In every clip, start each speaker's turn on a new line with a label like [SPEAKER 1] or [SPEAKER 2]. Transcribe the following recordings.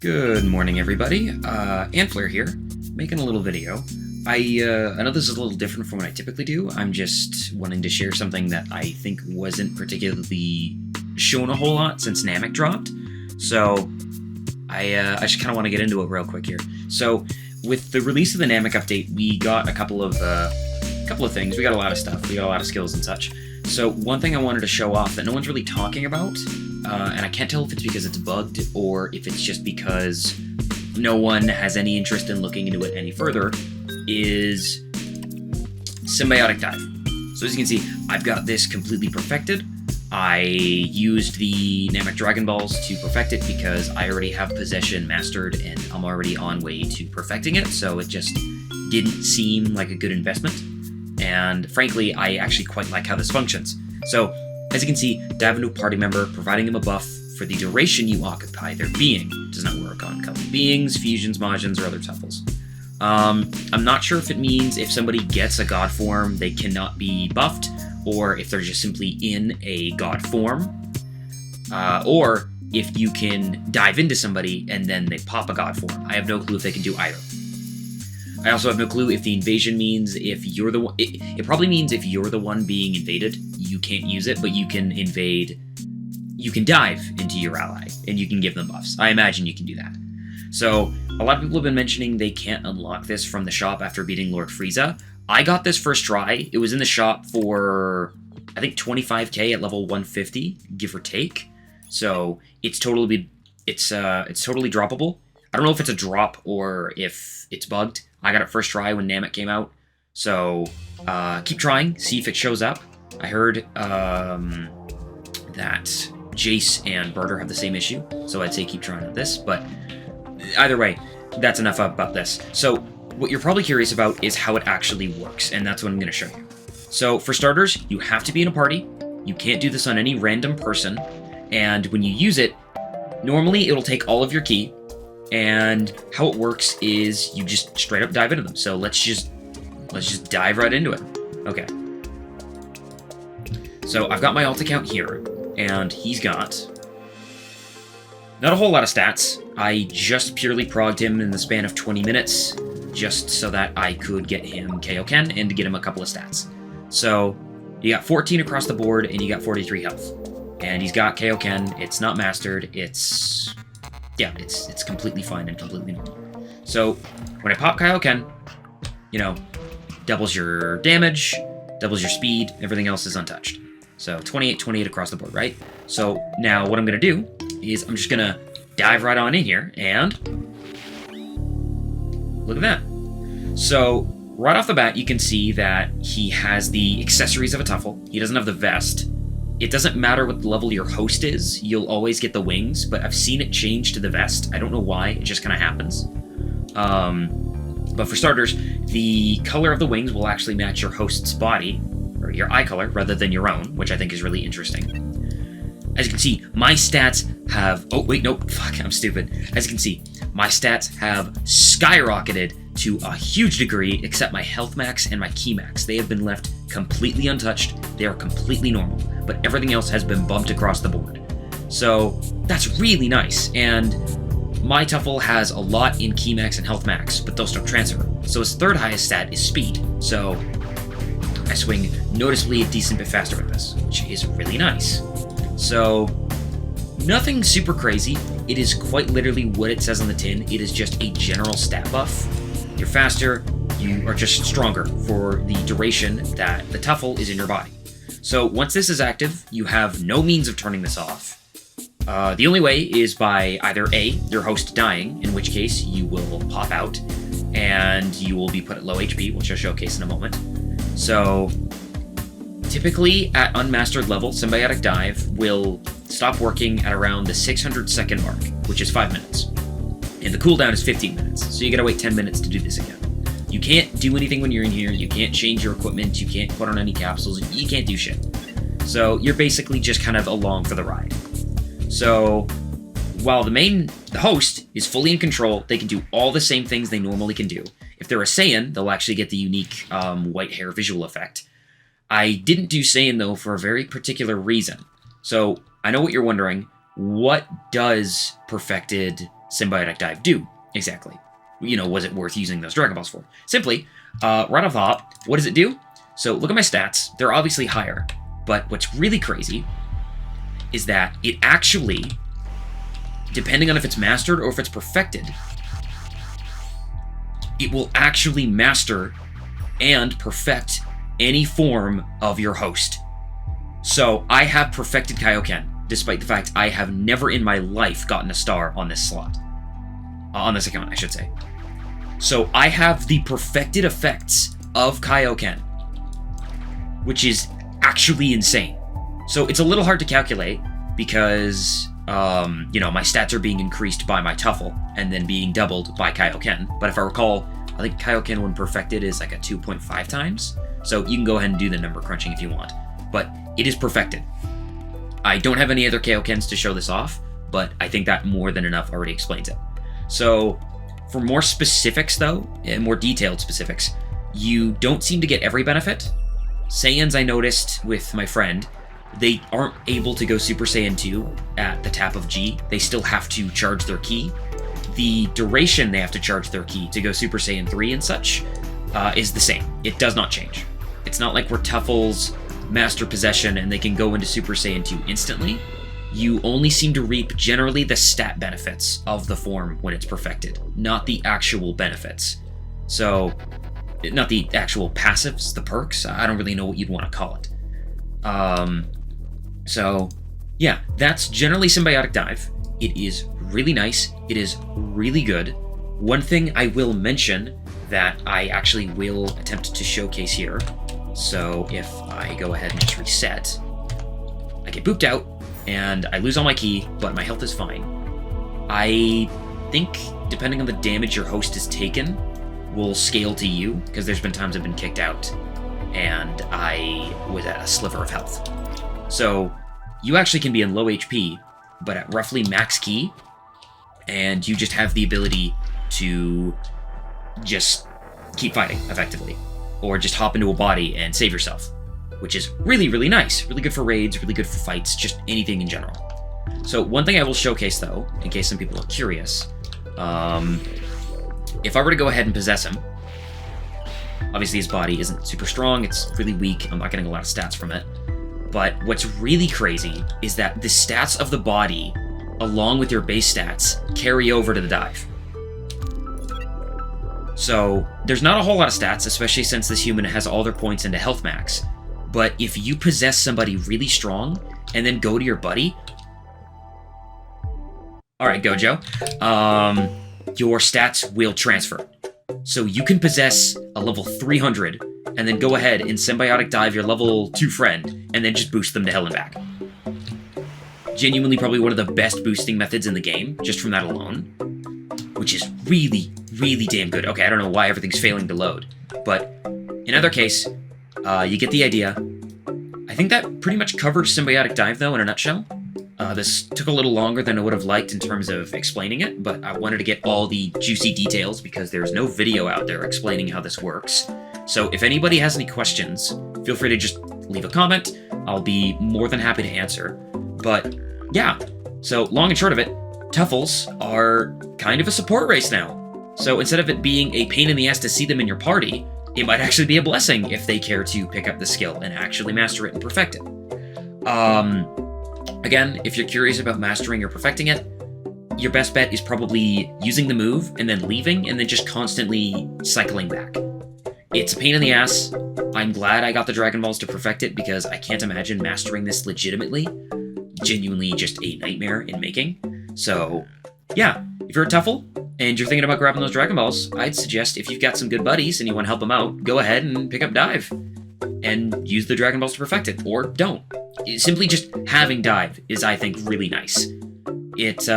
[SPEAKER 1] Good morning, everybody. Antflare here, making a little video. I know this is a little different from what I typically do. I'm just wanting to share something that I think wasn't particularly shown a whole lot since Namek dropped. So I just kind of want to get into it real quick here. So with the release of the Namek update, we got a couple of things. We got a lot of stuff. We got a lot of skills and such. So one thing I wanted to show off that no one's really talking about, and I can't tell if it's because it's bugged or if it's just because no one has any interest in looking into it any further, is Symbiotic Dive. So as you can see, I've got this completely perfected. I used the Namek Dragon Balls to perfect it because I already have Possession mastered and I'm already on way to perfecting it, so it just didn't seem like a good investment. And frankly, I actually quite like how this functions. So, as you can see, dive into a party member, providing them a buff for the duration you occupy their being. It does not work on colored beings, fusions, Majins, or other tuffles. I'm not sure if it means if somebody gets a god form, they cannot be buffed, or if they're just simply in a god form, or if you can dive into somebody and then they pop a god form. I have no clue if they can do either. I also have no clue if the invasion means if you're the one. It probably means if you're the one being invaded, you can't use it, but you can invade. You can dive into your ally, and you can give them buffs. I imagine you can do that. So, a lot of people have been mentioning they can't unlock this from the shop after beating Lord Frieza. I got this first try. It was in the shop for, I think, 25k at level 150, give or take. So, it's totally droppable. I don't know if it's a drop or if it's bugged. I got it first try when Namek came out. So, keep trying, see if it shows up. I heard that Jace and Barter have the same issue, so I'd say keep trying with this, but either way, that's enough about this. So, what you're probably curious about is how it actually works, and that's what I'm going to show you. So, for starters, you have to be in a party. You can't do this on any random person, and when you use it, normally it'll take all of your ki, and how it works is you just straight up dive into them. So let's just dive right into it. Okay. So I've got my alt account here, and he's got not a whole lot of stats. I just purely progged him in the span of 20 minutes, just so that I could get him Kaioken and to get him a couple of stats. So you got 14 across the board, and you got 43 health. And he's got Kaioken. It's not mastered. It's completely fine and completely normal. So, when I pop Kaioken, doubles your damage, doubles your speed, everything else is untouched. So, 28 across the board, right? So, now what I'm going to do is I'm just going to dive right on in here, and look at that. So, right off the bat, you can see that he has the accessories of a Tuffle. He doesn't have the vest. It doesn't matter what level your host is, you'll always get the wings, but I've seen it change to the vest. I don't know why, it just kind of happens. But for starters, the color of the wings will actually match your host's body, or your eye color, rather than your own, which I think is really interesting. As you can see, my stats have... Oh, wait, nope, fuck, I'm stupid. As you can see, my stats have skyrocketed to a huge degree, except my health max and my ki max. They have been left completely untouched. They are completely normal, but everything else has been bumped across the board. So that's really nice, and my Tuffle has a lot in ki max and health max, but those don't transfer. So his third highest stat is speed, so I swing noticeably a decent bit faster with this, which is really nice. So nothing super crazy. It is quite literally what it says on the tin. It is just a general stat buff. You're faster, you are just stronger for the duration that the Tuffle is in your body. So once this is active, you have no means of turning this off. The only way is by either A, your host dying, in which case you will pop out, and you will be put at low HP, which I'll showcase in a moment. So typically at unmastered level, Symbiotic Dive will stop working at around the 600 second mark, which is 5 minutes. And the cooldown is 15 minutes, so you gotta wait 10 minutes to do this again. You can't do anything when you're in here, you can't change your equipment, you can't put on any capsules, you can't do shit. So you're basically just kind of along for the ride. So while the host is fully in control, they can do all the same things they normally can do. If they're a Saiyan, they'll actually get the unique white hair visual effect. I didn't do Saiyan though for a very particular reason. So I know what you're wondering. what does perfected Symbiotic Dive do exactly? You know, was it worth using those Dragon Balls for? Simply, right off the hop, what does it do? So look at my stats. They're obviously higher, but what's really crazy is that it actually, depending on if it's mastered or if it's perfected, it will actually master and perfect any form of your host. So I have perfected Kaioken, despite the fact I have never in my life gotten a star on this slot. On this account, I should say. So I have the perfected effects of Kaioken, which is actually insane. So it's a little hard to calculate because, you know, my stats are being increased by my Tuffle and then being doubled by Kaioken. But if I recall, I think Kaioken when perfected is like a 2.5 times. So you can go ahead and do the number crunching if you want. But it is perfected. I don't have any other Kaiokens to show this off, but I think that more than enough already explains it. So for more specifics though, and more detailed specifics, you don't seem to get every benefit. Saiyans, I noticed with my friend, they aren't able to go Super Saiyan 2 at the tap of G. They still have to charge their ki. The duration they have to charge their ki to go Super Saiyan 3 and such is the same. It does not change. It's not like we're Tuffle's Master Possession and they can go into Super Saiyan 2 instantly. You only seem to reap generally the stat benefits of the form when it's perfected, not the actual benefits. So, not the actual passives, the perks. I don't really know what you'd want to call it. So, yeah, that's generally Symbiotic Dive. It is really nice. It is really good. One thing I will mention that I actually will attempt to showcase here. So if I go ahead and just reset, I get booped out and I lose all my ki, but my health is fine. I think depending on the damage your host has taken will scale to you, because there's been times I've been kicked out and I was at a sliver of health. So you actually can be in low HP, but at roughly max ki, and you just have the ability to just keep fighting, effectively. Or just hop into a body and save yourself, which is really, really nice. Really good for raids, really good for fights, just anything in general. So one thing I will showcase, though, in case some people are curious, if I were to go ahead and possess him, obviously his body isn't super strong, it's really weak, I'm not getting a lot of stats from it, but what's really crazy is that the stats of the body, along with your base stats, carry over to the dive. So there's not a whole lot of stats, especially since this human has all their points into health max. But if you possess somebody really strong and then go to your buddy, all right, Gojo, your stats will transfer. So you can possess a level 300 and then go ahead and Symbiotic Dive your level 2 friend and then just boost them to hell and back. Genuinely probably one of the best boosting methods in the game, just from that alone, which is really, really damn good. Okay, I don't know why everything's failing to load, but in either case, you get the idea. I think that pretty much covers Symbiotic Dive, though, in a nutshell. This took a little longer than I would have liked in terms of explaining it, but I wanted to get all the juicy details because there's no video out there explaining how this works. So if anybody has any questions, feel free to just leave a comment. I'll be more than happy to answer. But yeah, so long and short of it, Tuffles are kind of a support race now. So instead of it being a pain in the ass to see them in your party, it might actually be a blessing if they care to pick up the skill and actually master it and perfect it. Again, if you're curious about mastering or perfecting it, your best bet is probably using the move and then leaving and then just constantly cycling back. It's a pain in the ass. I'm glad I got the Dragon Balls to perfect it because I can't imagine mastering this legitimately. Genuinely just a nightmare in making. So, yeah, if you're a Tuffle and you're thinking about grabbing those Dragon Balls, I'd suggest if you've got some good buddies and you want to help them out, go ahead and pick up Dive and use the Dragon Balls to perfect it, or don't. Simply just having Dive is, I think, really nice. It,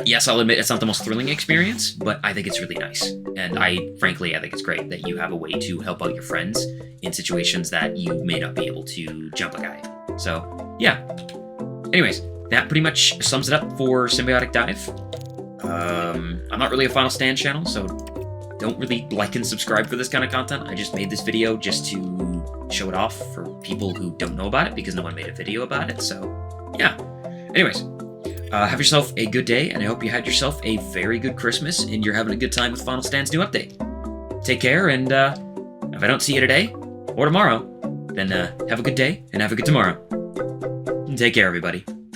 [SPEAKER 1] yes, I'll admit it's not the most thrilling experience, but I think it's really nice. And frankly, I think it's great that you have a way to help out your friends in situations that you may not be able to jump a guy. So, yeah. Anyways, that pretty much sums it up for Symbiotic Dive. I'm not really a Final Stand channel, so don't really like and subscribe for this kind of content. I just made this video just to show it off for people who don't know about it because no one made a video about it, so yeah. Anyways, have yourself a good day, and I hope you had yourself a very good Christmas, and you're having a good time with Final Stand's new update. Take care, and if I don't see you today, or tomorrow, then have a good day, and have a good tomorrow. Take care, everybody.